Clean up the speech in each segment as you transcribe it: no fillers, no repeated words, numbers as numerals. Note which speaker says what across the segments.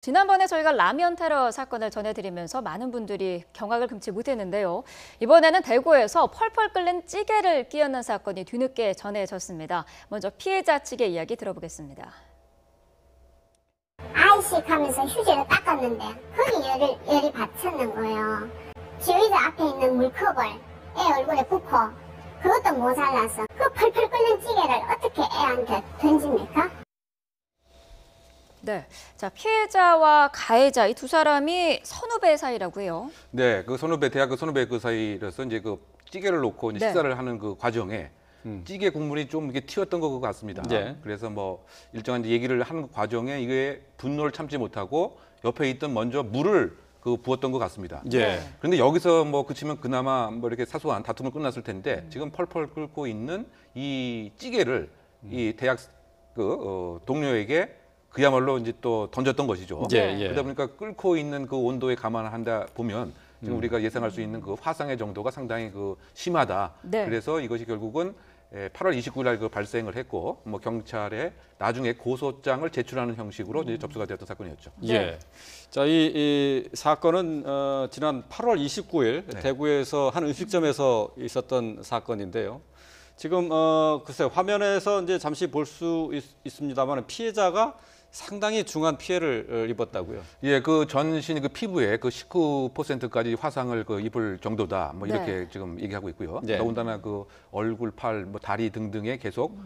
Speaker 1: 지난번에 저희가 라면 테러 사건을 전해드리면서 많은 분들이 경악을 금치 못했는데요. 이번에는 대구에서 펄펄 끓는 찌개를 끼얹는 사건이 뒤늦게 전해졌습니다. 먼저 피해자 측의 이야기 들어보겠습니다.
Speaker 2: 아이씩 하면서 휴지를 닦았는데 거기 열이 받쳤는 거예요. 지휘자 앞에 있는 물컵을 애 얼굴에 붓고 그것도 모자라서 그 펄펄 끓는 찌개를 어떻게 애한테 던집니까?
Speaker 1: 네, 자 피해자와 가해자 이 두 사람이 선후배 사이라고 해요.
Speaker 3: 네, 그 선후배 대학 그 선후배 그 사이라서 이제 그 찌개를 놓고 이제 식사를 하는 그 과정에 찌개 국물이 좀 이게 튀었던 것 같습니다.
Speaker 4: 네.
Speaker 3: 그래서 뭐 일정한 이제 얘기를 하는 과정에 이게 분노를 참지 못하고 옆에 있던 먼저 물을 그 부었던 것 같습니다.
Speaker 4: 예.
Speaker 3: 그런데 여기서 뭐 그치면 그나마 뭐 이렇게 사소한 다툼을 끝났을 텐데 지금 펄펄 끓고 있는 이 찌개를 이 대학 동료에게 그야말로 이제 또 던졌던 것이죠.
Speaker 4: 예, 예.
Speaker 3: 그러다 보니까 끓고 있는 그 온도에 감안을 한다 보면 지금 우리가 예상할 수 있는 그 화상의 정도가 상당히 그 심하다.
Speaker 1: 네.
Speaker 3: 그래서 이것이 결국은 8월 29일 날 그 발생을 했고 뭐 경찰에 나중에 고소장을 제출하는 형식으로 이제 접수가 되었던 사건이었죠.
Speaker 4: 예. 자, 이 사건은 지난 8월 29일
Speaker 3: 네.
Speaker 4: 대구에서 한 음식점에서 있었던 사건인데요. 지금 글쎄 화면에서 이제 잠시 볼 수 있습니다만 피해자가 상당히 중한 피해를 입었다고요.
Speaker 3: 예, 그 전신 그 피부에 그 19%까지 화상을 그 입을 정도다. 뭐 이렇게
Speaker 1: 네.
Speaker 3: 지금 얘기하고 있고요.
Speaker 4: 네.
Speaker 3: 더군다나 그 얼굴, 팔, 뭐 다리 등등에 계속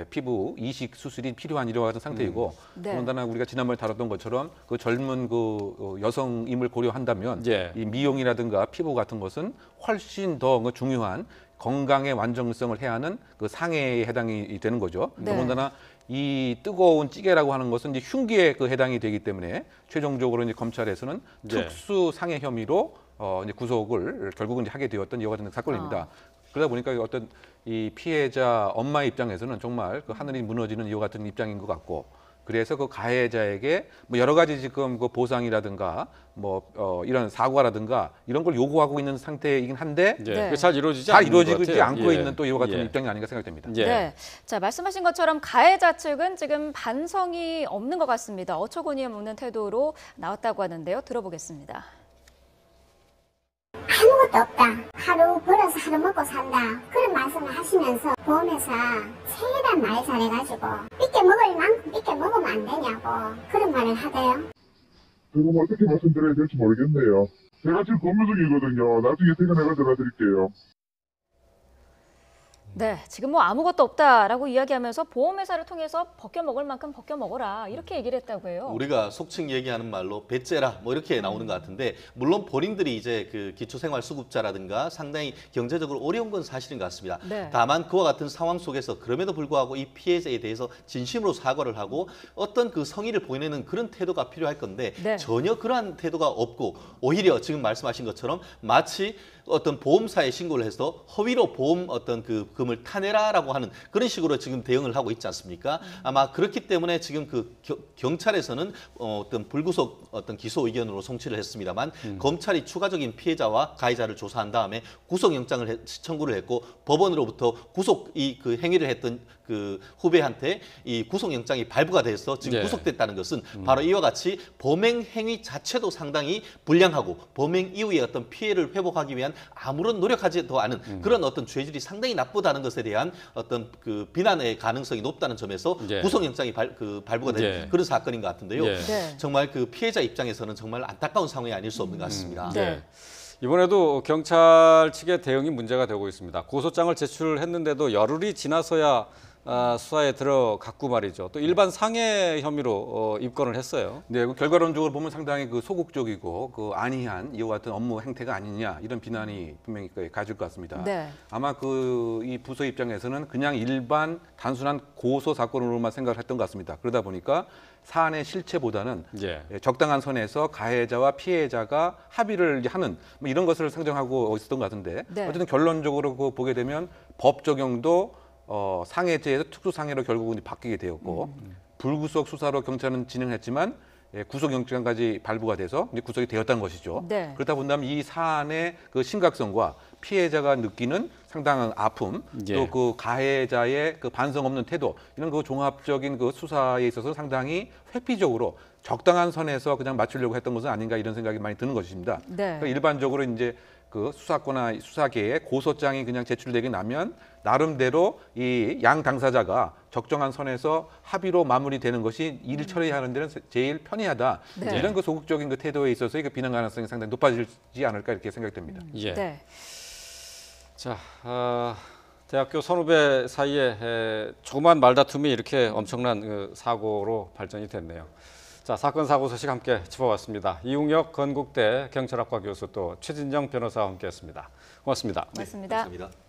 Speaker 3: 피부 이식 수술이 필요한 이와 같은 상태이고
Speaker 1: 네.
Speaker 3: 더군다나 우리가 지난번에 다뤘던 것처럼 그 젊은 그 여성임을 고려한다면
Speaker 4: 예.
Speaker 3: 이 미용이라든가 피부 같은 것은 훨씬 더 그 중요한 건강의 완전성을 해야 하는 그 상해에 해당이 되는 거죠.
Speaker 1: 네.
Speaker 3: 더군다나 이 뜨거운 찌개라고 하는 것은 이제 흉기에 그 해당이 되기 때문에 최종적으로 이제 검찰에서는
Speaker 4: 네.
Speaker 3: 특수 상해 혐의로 이제 구속을 결국은 이제 하게 되었던 이와 같은 사건입니다. 그러다 보니까 어떤 이 피해자 엄마의 입장에서는 정말 그 하늘이 무너지는 이와 같은 입장인 것 같고 그래서 그 가해자에게 뭐 여러 가지 지금 그 보상이라든가 뭐 이런 사과라든가 이런 걸 요구하고 있는 상태이긴 한데
Speaker 4: 예.
Speaker 1: 네.
Speaker 4: 그게 잘 이루어지지
Speaker 3: 잘
Speaker 4: 않는 것
Speaker 3: 이루어지지
Speaker 4: 같아요.
Speaker 3: 않고
Speaker 4: 예.
Speaker 3: 있는 또 이와 같은
Speaker 4: 예.
Speaker 3: 입장이 아닌가 생각됩니다.
Speaker 4: 예.
Speaker 1: 네, 자 말씀하신 것처럼 가해자 측은 지금 반성이 없는 것 같습니다. 어처구니 없는 태도로 나왔다고 하는데요. 들어보겠습니다.
Speaker 2: 아무것도 없다. 하루 벌어서 하루 먹고 산다. 그런 말씀을 하시면서 보험회사 최대한 말 잘해가지고 삐게 먹을 만큼 삐게 먹으면 안 되냐고 그런 말을 하대요.
Speaker 5: 지금 어떻게 말씀드려야 될지 모르겠네요. 제가 지금 근무 중이거든요. 나중에 퇴근해가 전화드릴게요.
Speaker 1: 네, 지금 뭐 아무것도 없다라고 이야기하면서 보험회사를 통해서 벗겨 먹을 만큼 벗겨 먹어라 이렇게 얘기를 했다고 해요.
Speaker 6: 우리가 속칭 얘기하는 말로 배째라 뭐 이렇게 나오는 것 같은데 물론 본인들이 이제 그 기초생활수급자라든가 상당히 경제적으로 어려운 건 사실인 것 같습니다.
Speaker 1: 네.
Speaker 6: 다만 그와 같은 상황 속에서 그럼에도 불구하고 이 피해자에 대해서 진심으로 사과를 하고 어떤 그 성의를 보이는 그런 태도가 필요할 건데
Speaker 1: 네.
Speaker 6: 전혀 그러한 태도가 없고 오히려 지금 말씀하신 것처럼 마치 어떤 보험사에 신고를 해서 허위로 보험 어떤 그 금을 타내라라고 하는 그런 식으로 지금 대응을 하고 있지 않습니까? 아마 그렇기 때문에 지금 그 경찰에서는 어떤 불구속 어떤 기소 의견으로 송치를 했습니다만 검찰이 추가적인 피해자와 가해자를 조사한 다음에 구속영장을 청구를 했고 법원으로부터 구속 그 행위를 했던 그 후배한테 이 구속영장이 발부가 돼서 지금
Speaker 4: 네.
Speaker 6: 구속됐다는 것은 바로 이와 같이 범행 행위 자체도 상당히 불량하고 범행 이후에 어떤 피해를 회복하기 위한 아무런 노력하지도 않은 그런 어떤 죄질이 상당히 나쁘다는 것에 대한 어떤 그 비난의 가능성이 높다는 점에서
Speaker 4: 예.
Speaker 6: 구속영장이 발부가 된
Speaker 4: 예.
Speaker 6: 그런 사건인 것 같은데요.
Speaker 4: 예.
Speaker 1: 네.
Speaker 6: 정말 그 피해자 입장에서는 정말 안타까운 상황이 아닐 수 없는 것 같습니다.
Speaker 1: 네.
Speaker 4: 네. 이번에도 경찰 측의 대응이 문제가 되고 있습니다. 고소장을 제출했는데도 열흘이 지나서야 수사에 들어갔고 말이죠. 또 일반 상해 혐의로 입건을 했어요.
Speaker 3: 네, 그 결과론적으로 보면 상당히 그 소극적이고 그 안이한 이와 같은 업무 행태가 아니냐 이런 비난이 분명히 가질 것 같습니다.
Speaker 1: 네.
Speaker 3: 아마 그 이 부서 입장에서는 그냥 일반 단순한 고소 사건으로만 생각을 했던 것 같습니다. 그러다 보니까 사안의 실체보다는
Speaker 4: 예.
Speaker 3: 적당한 선에서 가해자와 피해자가 합의를 이제 하는 뭐 이런 것을 상정하고 있었던 것 같은데
Speaker 1: 네.
Speaker 3: 어쨌든 결론적으로 그 보게 되면 법 적용도 상해죄에서 특수상해로 결국은 바뀌게 되었고 불구속 수사로 경찰은 진행했지만 구속영장까지 발부가 돼서 이제 구속이 되었다는 것이죠.
Speaker 1: 네.
Speaker 3: 그렇다 본다면 이 사안의 그 심각성과 피해자가 느끼는 상당한 아픔,
Speaker 4: 예.
Speaker 3: 또 그 가해자의 그 반성 없는 태도 이런 그 종합적인 그 수사에 있어서 상당히 회피적으로 적당한 선에서 그냥 맞추려고 했던 것은 아닌가 이런 생각이 많이 드는 것입니다.
Speaker 1: 네.
Speaker 3: 그러니까 일반적으로 이제 그 수사권이나 수사계에 고소장이 그냥 제출되게 나면 나름대로 이 양 당사자가 적정한 선에서 합의로 마무리되는 것이 일을 처리하는 데는 제일 편리하다.
Speaker 1: 네.
Speaker 3: 이런 그 소극적인 그 태도에 있어서 그 비난 가능성이 상당히 높아지지 않을까 이렇게 생각됩니다.
Speaker 4: 예.
Speaker 1: 네.
Speaker 4: 자, 대학교 선후배 사이에 조그만 말다툼이 이렇게 엄청난 그 사고로 발전이 됐네요. 자, 사건 사고 소식 함께 짚어봤습니다. 이웅혁 건국대 경찰학과 교수 또 최진정 변호사와 함께했습니다. 고맙습니다.
Speaker 1: 고맙습니다.
Speaker 6: 고맙습니다.